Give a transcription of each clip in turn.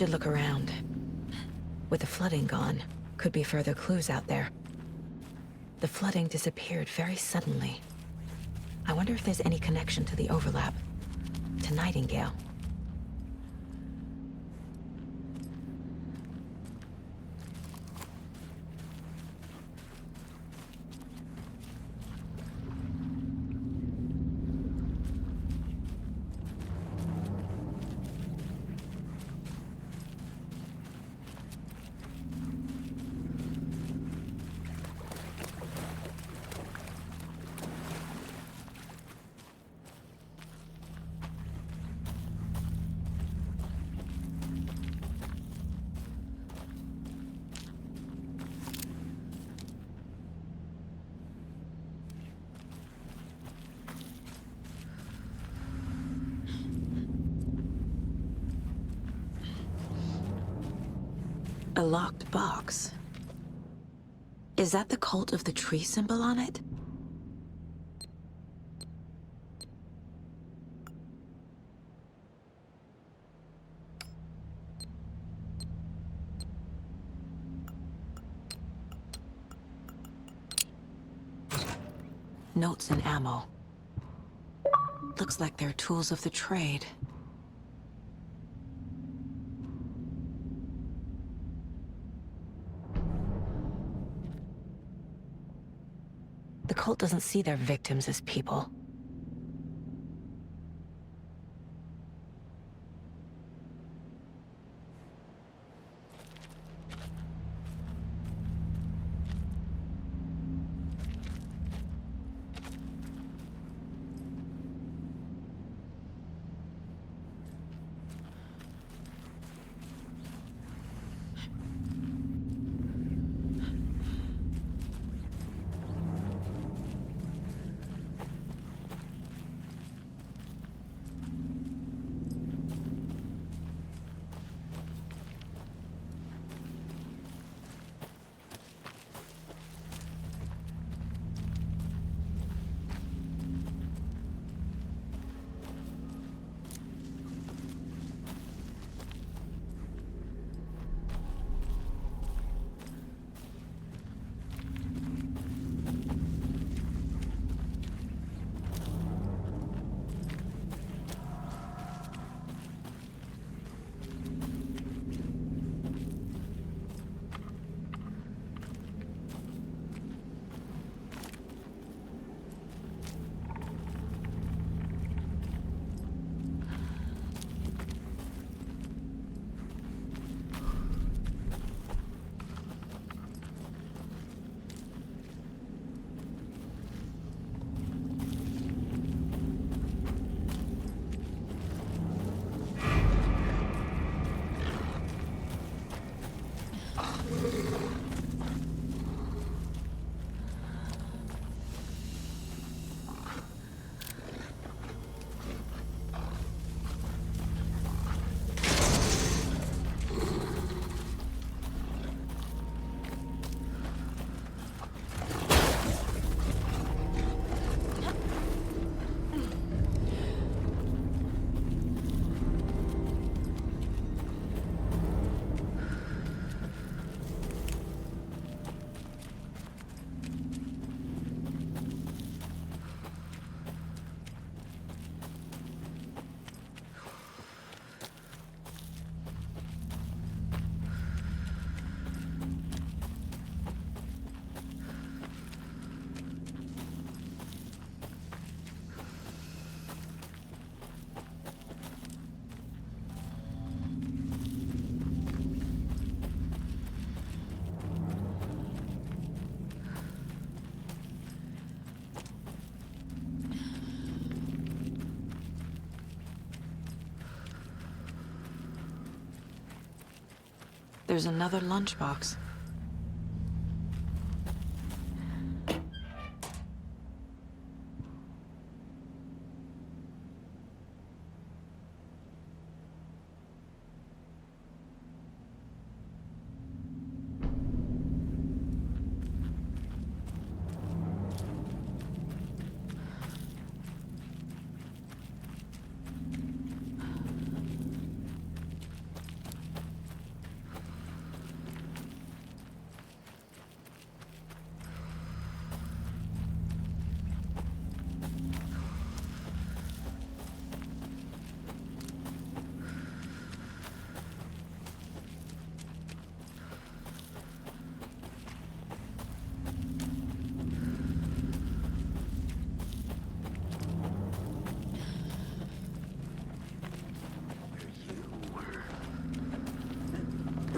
should look around. With the flooding gone, could be further clues out there. The flooding disappeared very suddenly. I wonder if there's any connection to the overlap. To Nightingale. A locked box. Is that the cult of the tree symbol on it? Notes and ammo. Looks like they're tools of the trade. The cult doesn't see their victims as people. There's another lunchbox.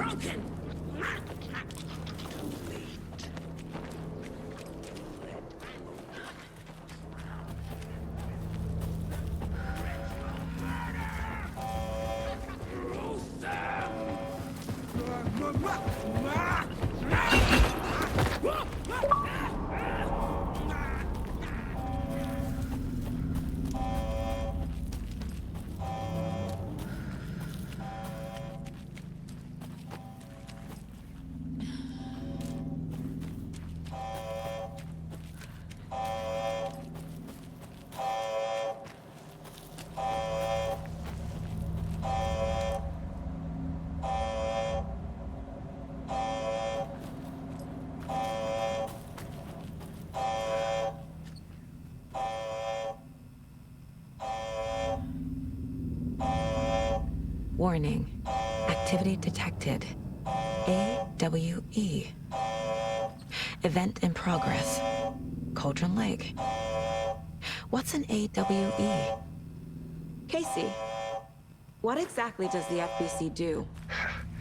broken! Warning. Activity detected. AWE. Event in progress. Cauldron Lake. What's an AWE? Casey, what exactly does the FBC do?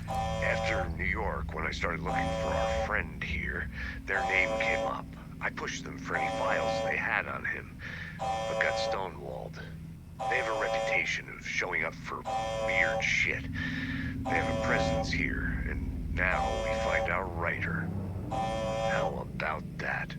After New York, when I started looking for our friend here, their name came up. I pushed them for any files they had on him, but got stonewalled. They have a reputation of showing up for weird shit. They have a presence here, and now we find our writer. How about that?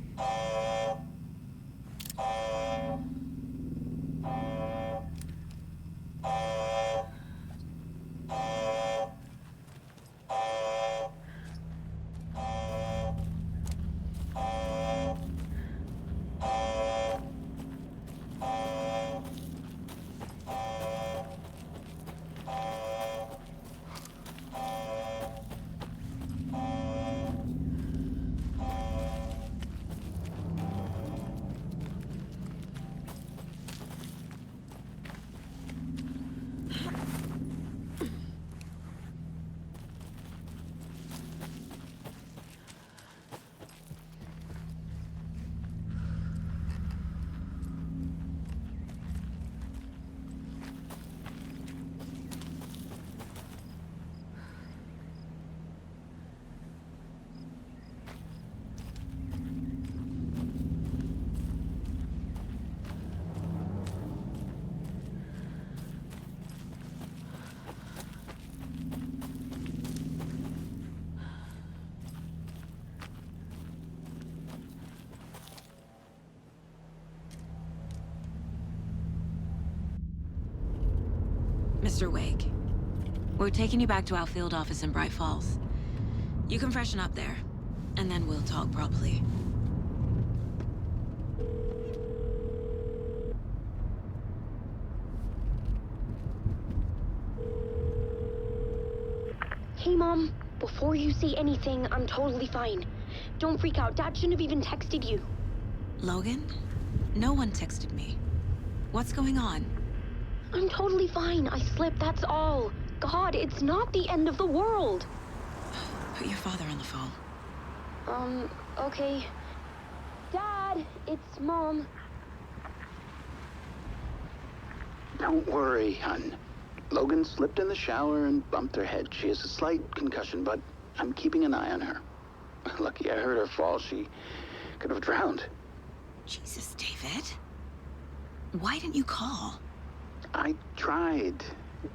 Mr. Wake, we're taking you back to our field office in Bright Falls. You can freshen up there, and then we'll talk properly. Hey, Mom. Before you say anything, I'm totally fine. Don't freak out. Dad shouldn't have even texted you. Logan? No one texted me. What's going on? I'm totally fine. I slipped, that's all. God, it's not the end of the world. Put your father on the phone. Okay. Dad, it's Mom. Don't worry, hon. Logan slipped in the shower and bumped her head. She has a slight concussion, but I'm keeping an eye on her. Lucky I heard her fall. She could have drowned. Jesus, David. Why didn't you call? I tried.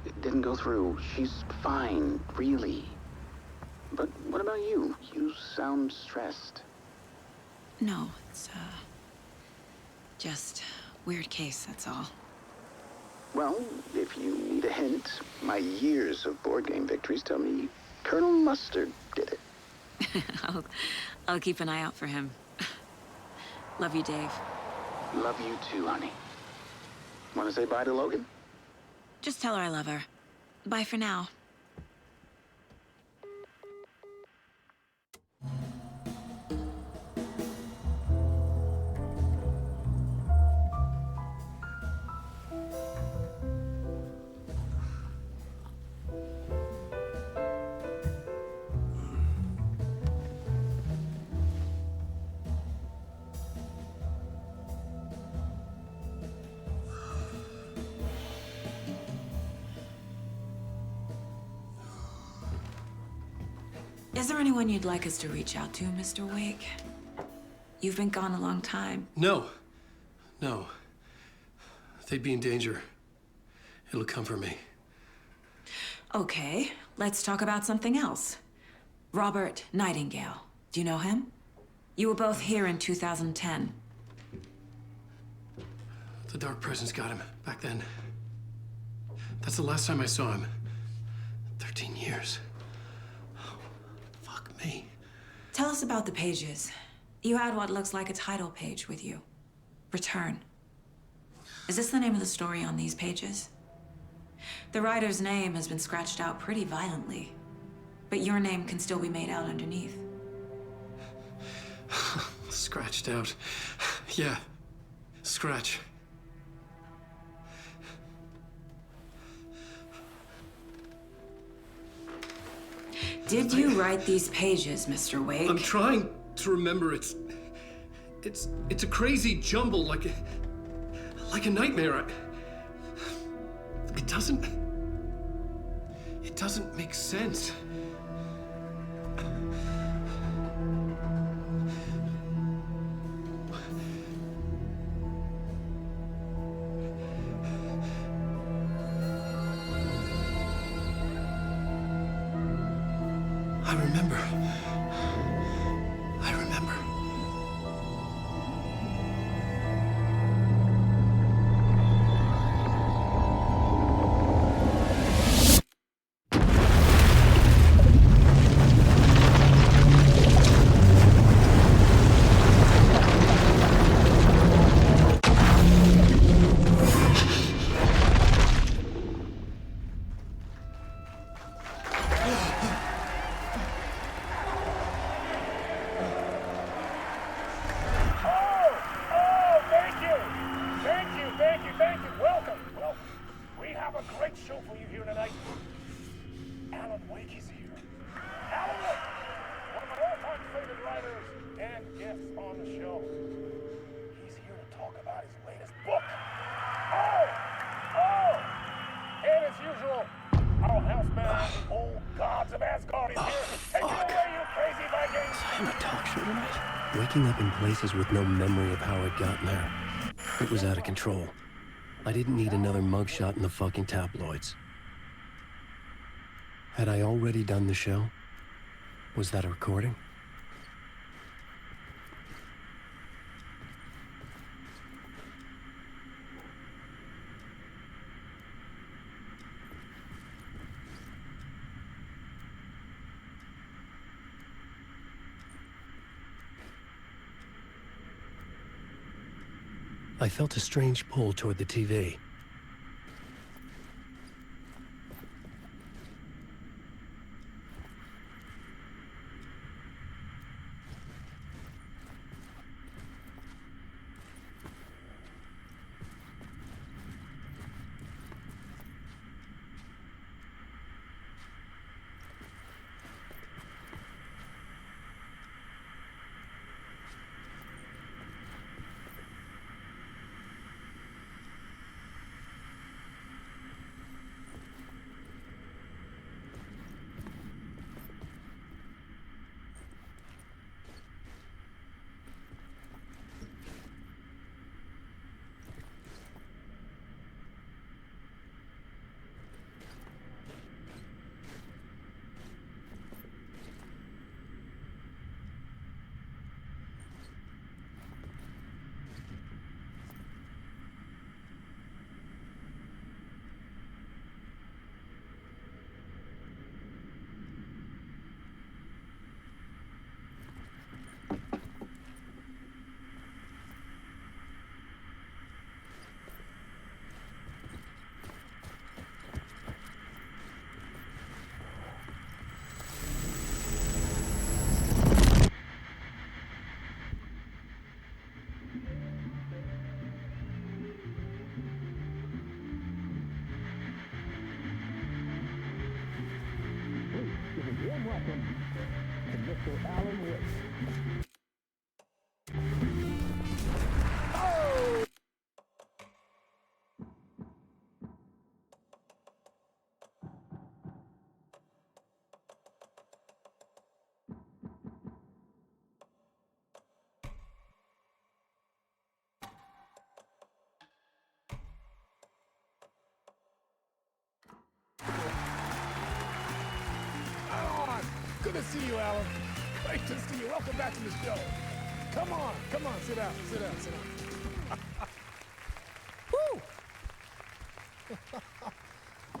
It didn't go through. She's fine, really. But what about you? You sound stressed. No, it's, just weird case, that's all. Well, if you need a hint, my years of board game victories tell me Colonel Mustard did it. I'll keep an eye out for him. Love you, Dave. Love you too, honey. Want to say bye to Logan? Just tell her I love her. Bye for now. Is there anyone you'd like us to reach out to, Mr. Wake? You've been gone a long time. No. No. They'd be in danger. It'll come for me. Okay, let's talk about something else. Robert Nightingale. Do you know him? You were both here in 2010. The Dark Presence got him back then. That's the last time I saw him. 13 years. Oh, fuck me. Tell us about the pages. You had what looks like a title page with you. Return. Is this the name of the story on these pages? The writer's name has been scratched out pretty violently, but your name can still be made out underneath. Scratched out. Yeah. Scratch. Did you write these pages, Mr. Wake? I'm trying to remember. It's a crazy jumble, like a nightmare. It doesn't make sense. I remember. Waking up in places with no memory of how I'd gotten there. It was out of control. I didn't need another mugshot in the fucking tabloids. Had I already done the show? Was that a recording? I felt a strange pull toward the TV. Good to see you, Alan. Great to see you. Welcome back to the show. Come on, sit down, sit down, sit down. Woo!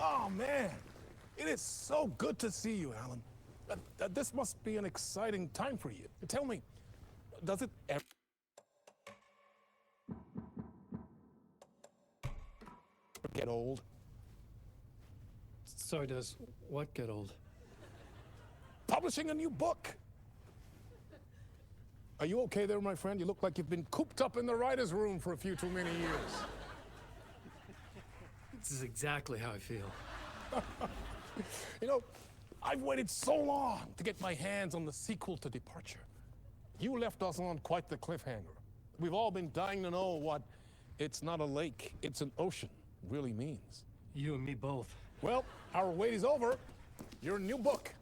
Oh, man. It is so good to see you, Alan. This must be an exciting time for you. Tell me, does it ever get old? Sorry, does what get old? Publishing a new book. Are you okay there, my friend? You look like you've been cooped up in the writer's room for a few too many years. This is exactly how I feel. You know, I've waited so long to get my hands on the sequel to Departure. You left us on quite the cliffhanger. We've all been dying to know what "it's not a lake, it's an ocean" really means. You and me both. Well, our wait is over. Your new book,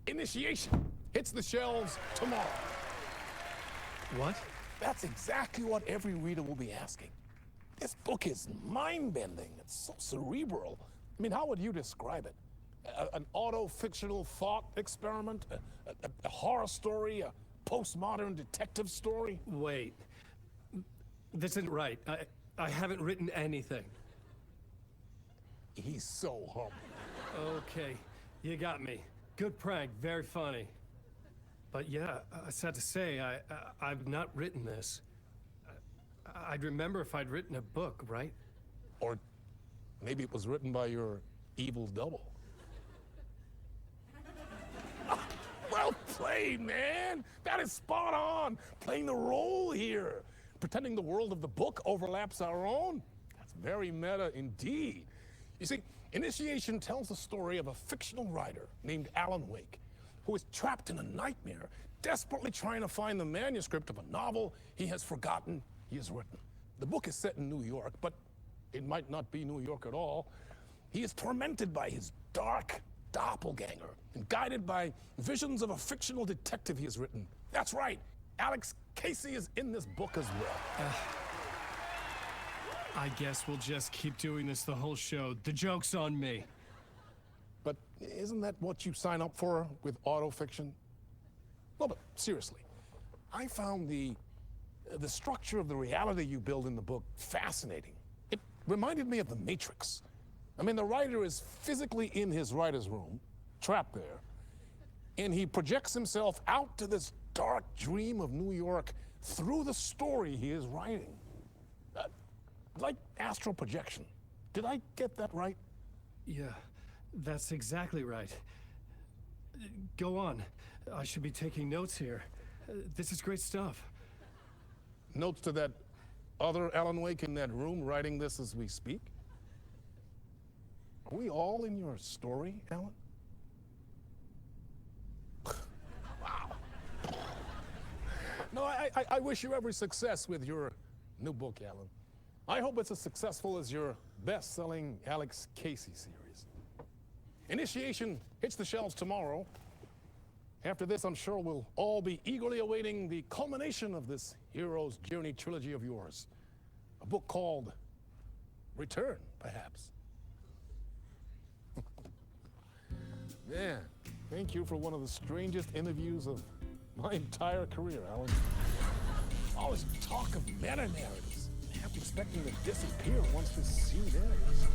Initiation, hits the shelves tomorrow. What? That's exactly what every reader will be asking. This book is mind-bending. It's so cerebral. I mean, how would you describe it? An auto-fictional thought experiment? A horror story? A postmodern detective story? Wait. This isn't right. I haven't written anything. He's so humble. Okay, you got me. Good prank, very funny. But yeah, sad to say, I've not written this. I'd remember if I'd written a book, right? Or maybe it was written by your evil double. Well played, man! That is spot on! Playing the role here. Pretending the world of the book overlaps our own. That's very meta indeed. You see, Initiation tells the story of a fictional writer named Alan Wake, who is trapped in a nightmare, desperately trying to find the manuscript of a novel he has forgotten he has written. The book is set in New York, but it might not be New York at all. He is tormented by his dark doppelganger and guided by visions of a fictional detective he has written. That's right, Alex Casey is in this book as well. I guess we'll just keep doing this the whole show. The joke's on me. But isn't that what you sign up for with autofiction? No, but seriously, I found the structure of the reality you build in the book fascinating. It reminded me of The Matrix. I mean, the writer is physically in his writer's room, trapped there, and he projects himself out to this dark dream of New York through the story he is writing. Like astral projection. Did I get that right? Yeah, that's exactly right. Go on. I should be taking notes here. This is great stuff. Notes to that other Alan Wake in that room writing this as we speak? Are we all in your story, Alan? Wow. No, I wish you every success with your new book, Alan. I hope it's as successful as your best-selling Alex Casey series. Initiation hits the shelves tomorrow. After this, I'm sure we'll all be eagerly awaiting the culmination of this hero's journey trilogy of yours. A book called Return, perhaps. Man, thank you for one of the strangest interviews of my entire career, Alan. All this talk of meta-narratives. I'm expecting to disappear once this scene ends.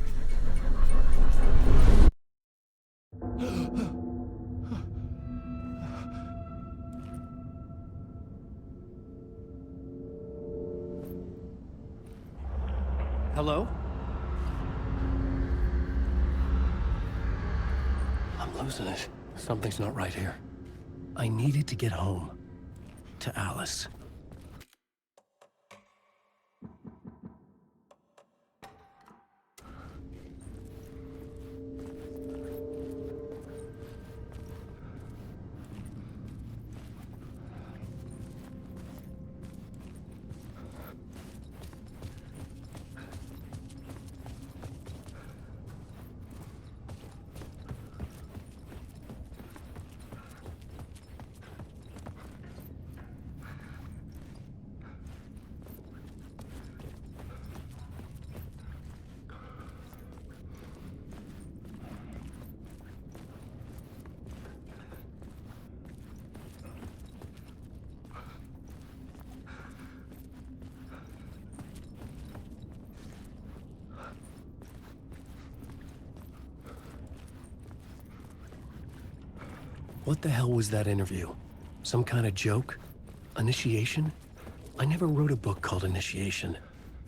Hello? I'm losing it. Something's not right here. I needed to get home. To Alice. What the hell was that interview? Some kind of joke? Initiation? I never wrote a book called Initiation.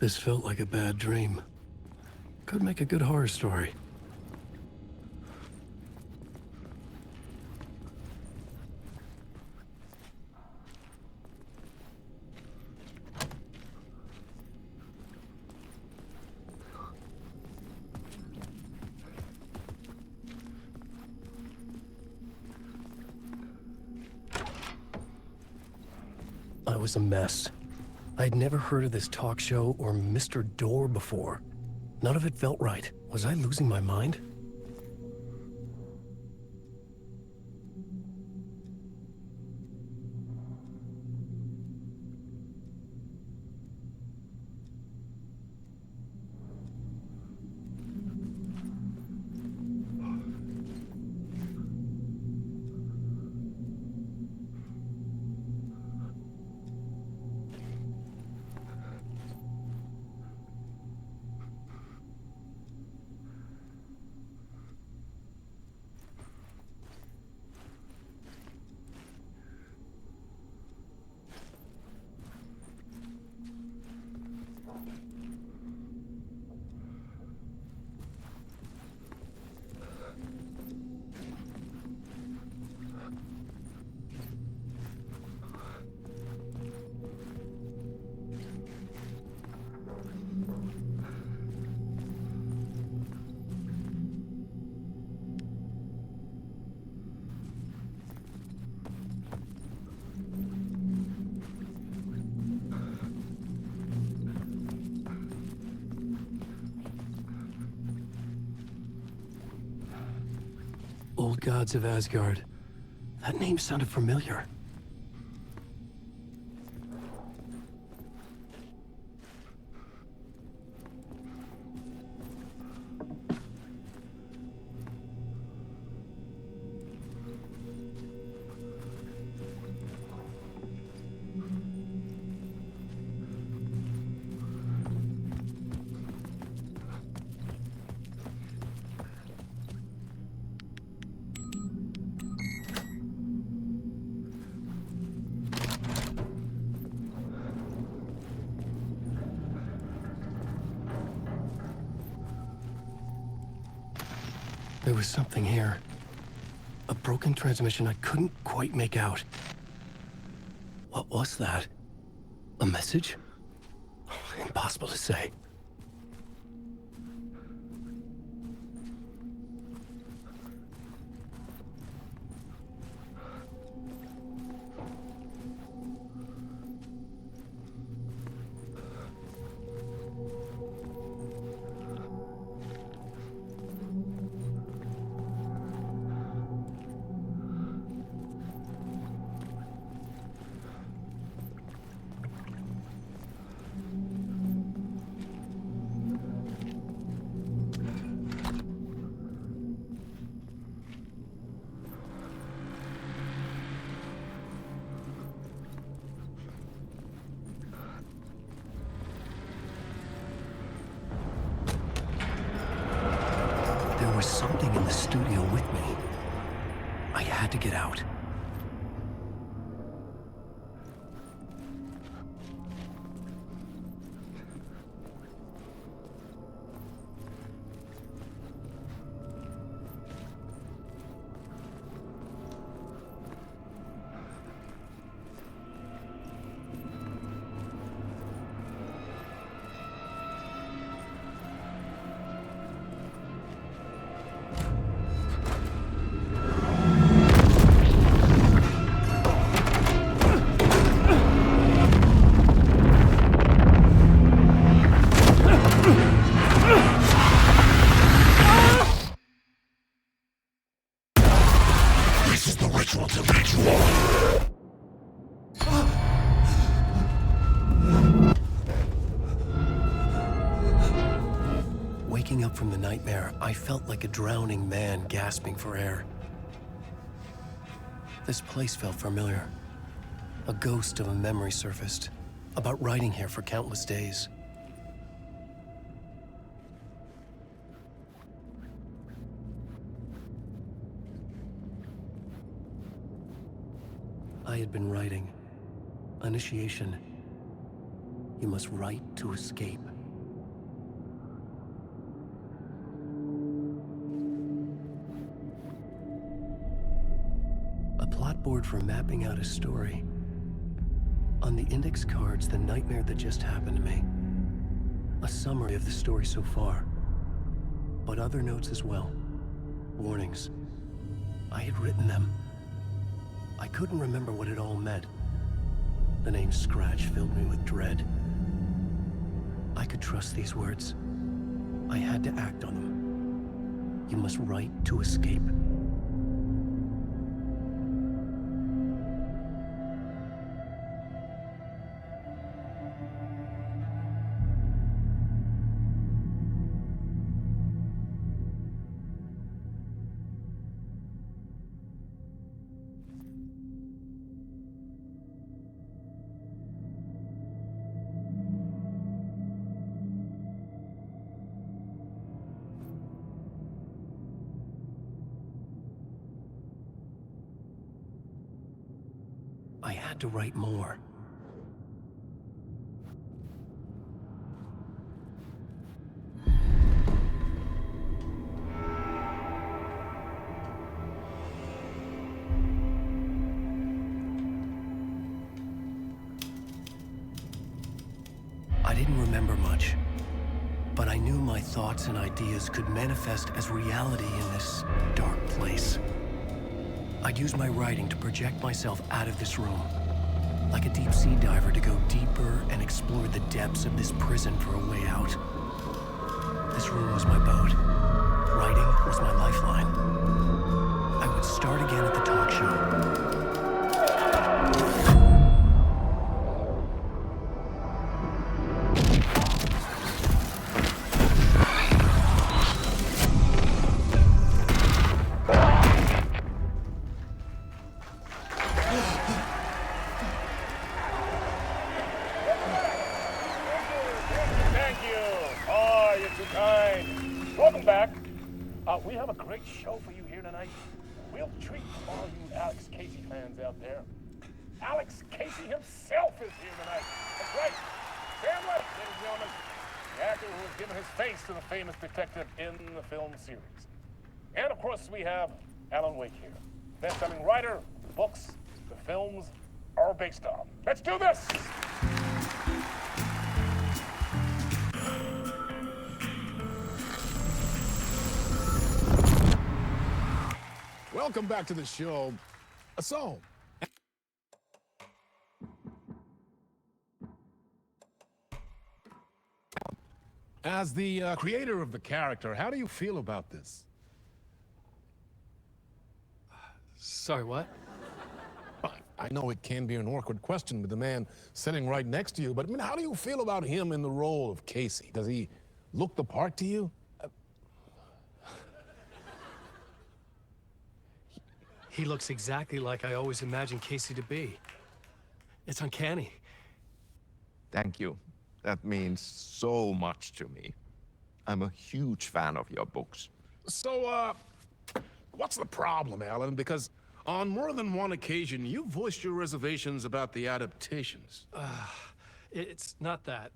This felt like a bad dream. Could make a good horror story. I was a mess. I'd never heard of this talk show or Mr. Door before. None of it felt right. Was I losing my mind? Old Gods of Asgard. That name sounded familiar. There was something here. A broken transmission I couldn't quite make out. What was that? A message? Impossible to say. There was something in the studio with me. I had to get out. Waking up from the nightmare, I felt like a drowning man gasping for air. This place felt familiar. A ghost of a memory surfaced, about riding here for countless days. I had been writing. Initiation. You must write to escape. A plot board for mapping out a story. On the index cards, the nightmare that just happened to me. A summary of the story so far. But other notes as well. Warnings. I had written them. I couldn't remember what it all meant. The name Scratch filled me with dread. I could trust these words. I had to act on them. You must write to escape. I had to write more. I didn't remember much, but I knew my thoughts and ideas could manifest as reality in this dark place. I'd use my writing to project myself out of this room, like a deep-sea diver to go deeper and explore the depths of this prison for a way out. This room was my boat. Writing was my lifeline. I would start again at the talk show. Welcome back. We have a great show for you here tonight. Real treat for all you Alex Casey fans out there. Alex Casey himself is here tonight. That's right. Sam Lett, ladies and gentlemen. The actor who has given his face to the famous detective in the film series. And of course, we have Alan Wake here. Best-selling writer, the books, the films are based on. Let's do this! Welcome back to the show. So, as the creator of the character, how do you feel about this? Sorry, what? I know it can be an awkward question with the man sitting right next to you, but I mean, how do you feel about him in the role of Casey? Does he look the part to you? He looks exactly like I always imagined Casey to be. It's uncanny. Thank you. That means so much to me. I'm a huge fan of your books. So, what's the problem, Alan? Because on more than one occasion, you voiced your reservations about the adaptations. It's not that.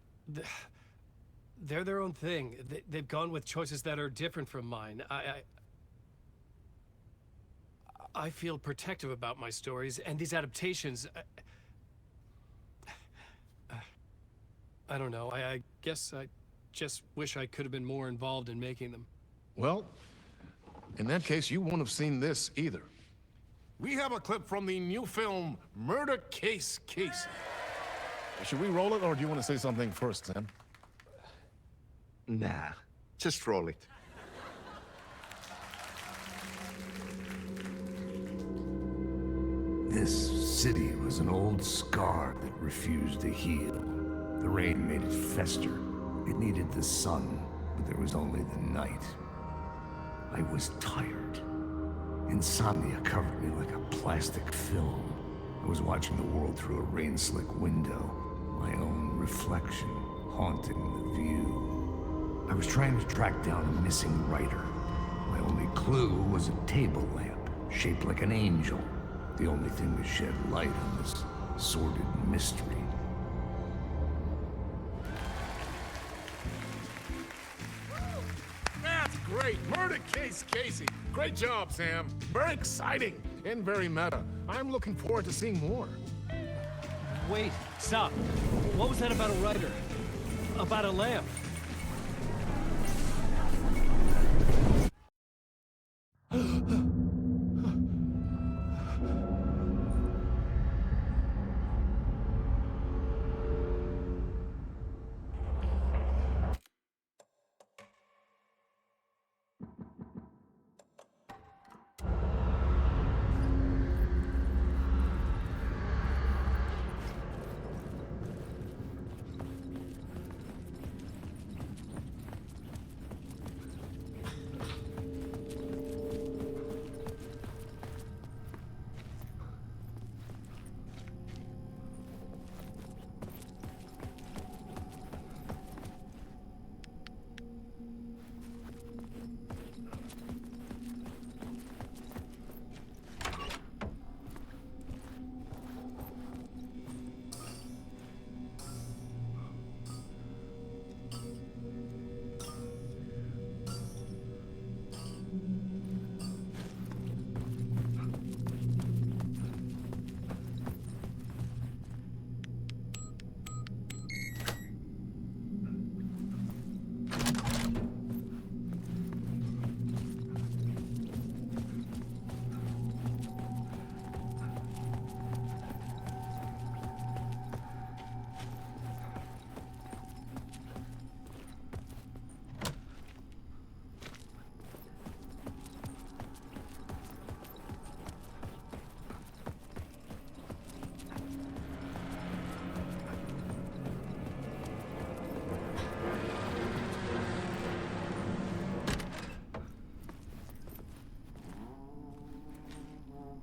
They're their own thing. They've gone with choices that are different from mine. I feel protective about my stories, and these adaptations... I don't know. I guess I just wish I could have been more involved in making them. Well, in that case, you won't have seen this either. We have a clip from the new film, Murder Case Casey. Should we roll it, or do you want to say something first, Sam? Nah, just roll it. This city was an old scar that refused to heal. The rain made it fester. It needed the sun, but there was only the night. I was tired. Insomnia covered me like a plastic film. I was watching the world through a rain-slick window, my own reflection haunting the view. I was trying to track down a missing writer. My only clue was a table lamp, shaped like an angel. The only thing to shed light on this sordid mystery. That's great! Murder case, Casey! Great job, Sam. Very exciting and very meta. I'm looking forward to seeing more. Wait, stop. What was that about a writer? About a lamp?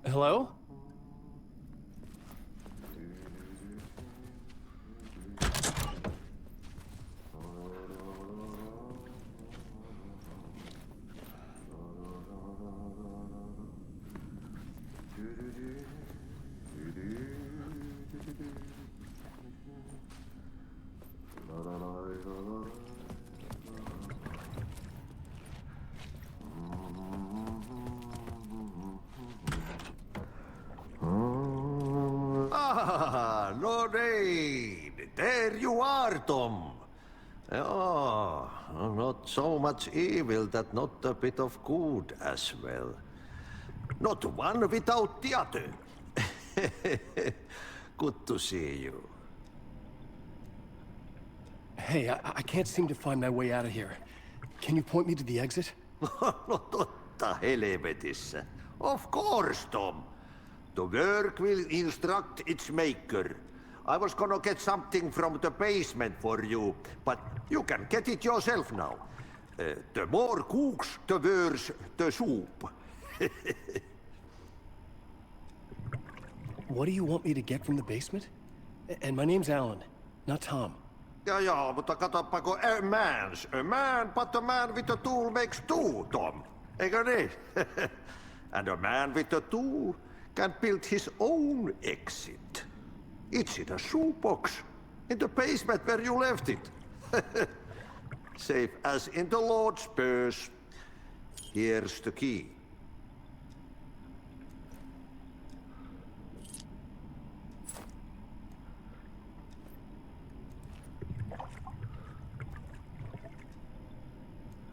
Hello? Lorraine! There you are, Tom. Oh, not so much evil that not a bit of good as well. Not one without the other. Good to see you. Hey, I can't seem to find my way out of here. Can you point me to the exit? Totta helvetissä. Of course, Tom. The work will instruct its maker. I was gonna get something from the basement for you, but you can get it yourself now. The more cooks, the worse the soup. What do you want me to get from the basement? And my name's Alan, not Tom. Ja, mutta katoppa, a man, but a man with a tool makes two, Tom. Eikö niin? And a man with a tool can build his own exit. It's in a shoebox, in the basement where you left it. Safe as in the Lord's purse. Here's the key.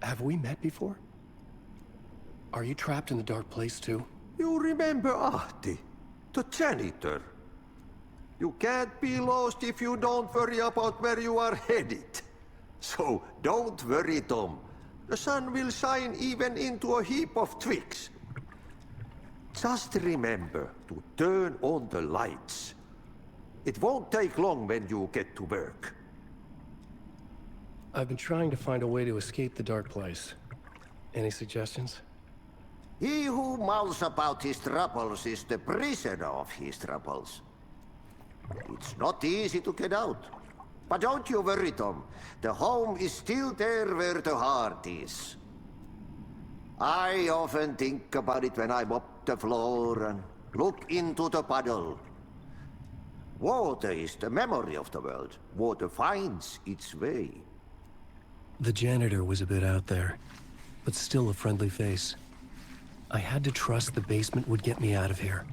Have we met before? Are you trapped in the dark place too? You remember Ahti, the janitor. You can't be lost if you don't worry about where you are headed. So don't worry, Tom. The sun will shine even into a heap of twigs. Just remember to turn on the lights. It won't take long when you get to work. I've been trying to find a way to escape the dark place. Any suggestions? He who mulls about his troubles is the prisoner of his troubles. It's not easy to get out. But don't you worry, Tom. The home is still there where the heart is. I often think about it when I mop the floor and Look into the puddle. Water is the memory of the world. Water finds its way. The janitor was a bit out there, but still a friendly face. I had to trust the basement would get me out of here.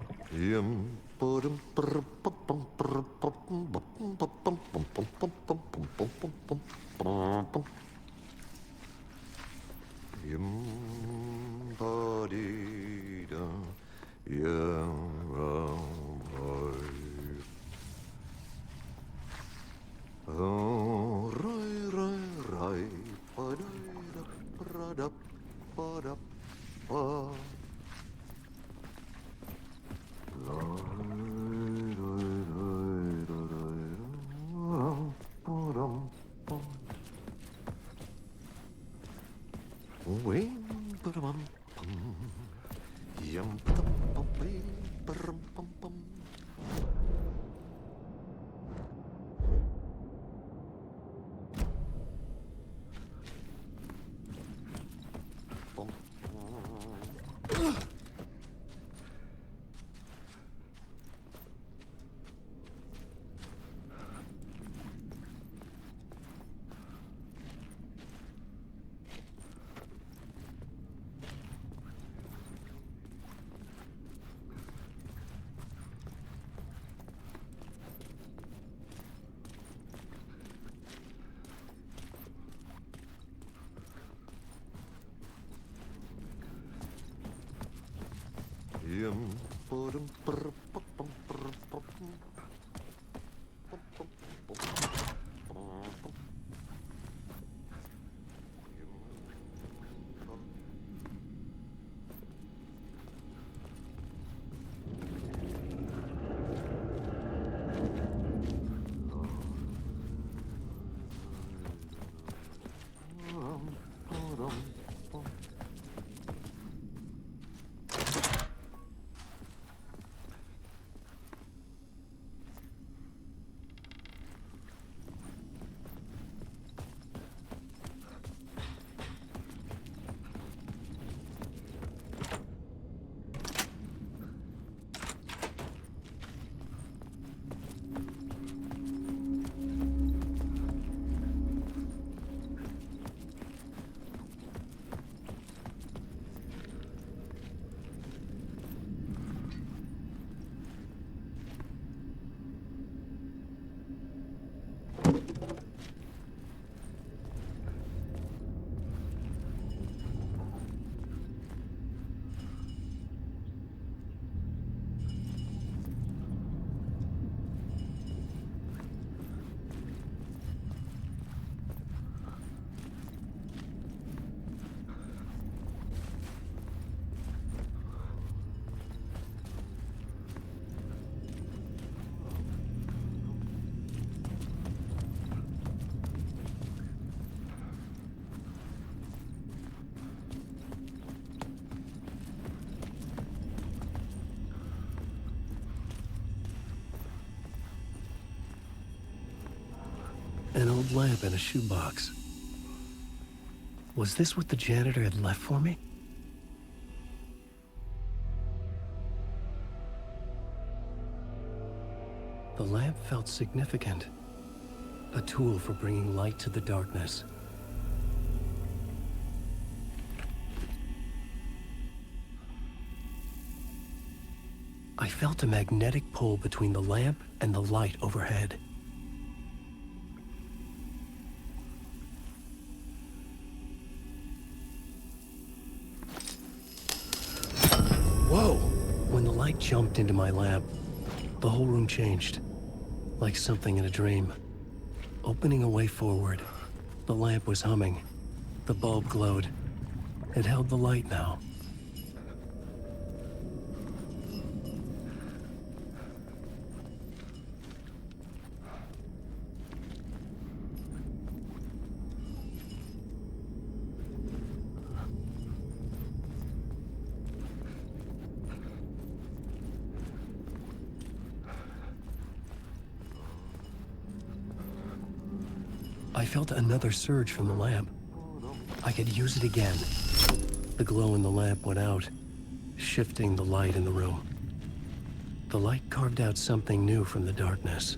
An old lamp in a shoebox. Was this what the janitor had left for me? The lamp felt significant. A tool for bringing light to the darkness. I felt a magnetic pull between the lamp and the light overhead. Whoa! When the light jumped into my lamp, the whole room changed, like something in a dream. Opening a way forward, the lamp was humming. The bulb glowed. It held the light now. I felt another surge from the lamp. I could use it again. The glow in the lamp went out, shifting the light in the room. The light carved out something new from the darkness.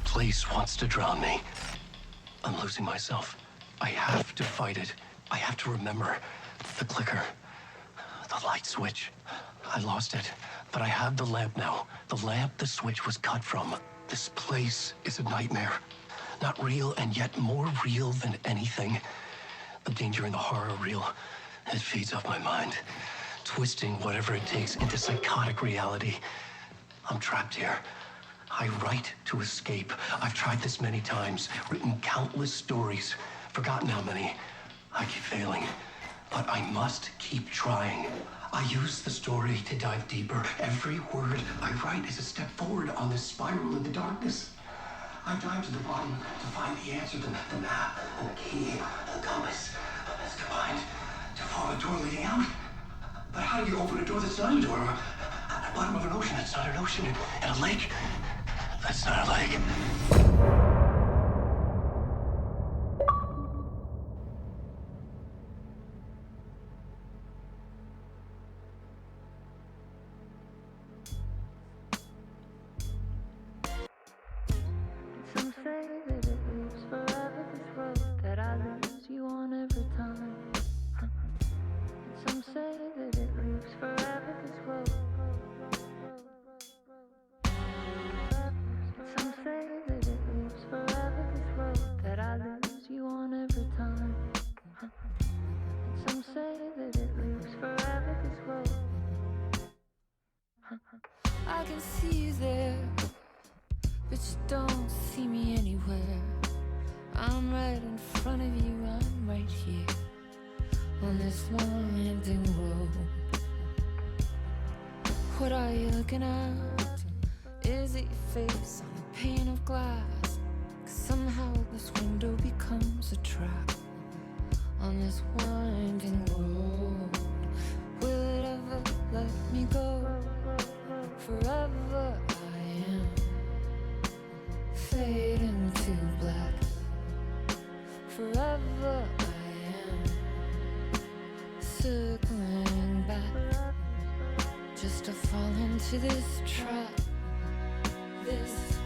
Place wants to drown me. I'm losing myself. I have to fight it. I have to remember the clicker, the light switch. I lost it, but I have the lamp now. The lamp the switch was cut from. This place is a nightmare. Not real, and yet more real than anything. The danger and the horror real. It feeds off my mind, twisting whatever it takes into psychotic reality. I'm trapped here. I write to escape. I've tried this many times, written countless stories, forgotten how many. I keep failing, but I must keep trying. I use the story to dive deeper. Every word I write is a step forward on this spiral in the darkness. I dive to the bottom to find the answer, the map, and the key, the compass. It's combined to form a door leading out. But how do you open a door that's not a door? At the bottom of an ocean that's not an ocean, and a lake that's not a lake. Some say that it lives forever, this road that I lose you on every time. Some say that it lives forever, this road. Some say that it lives forever, this road that I lose you on every time. Some say that it lives forever, this road. I can see you there, but you don't see me anywhere. I'm right in front of you, I'm right here on this long ending road. What are you looking at? Is it your face on a pane of glass? 'Cause somehow this window becomes a trap on this winding road. Will it ever let me go? Forever I am fading to black. Forever I am circling back, just to fall into this trap. This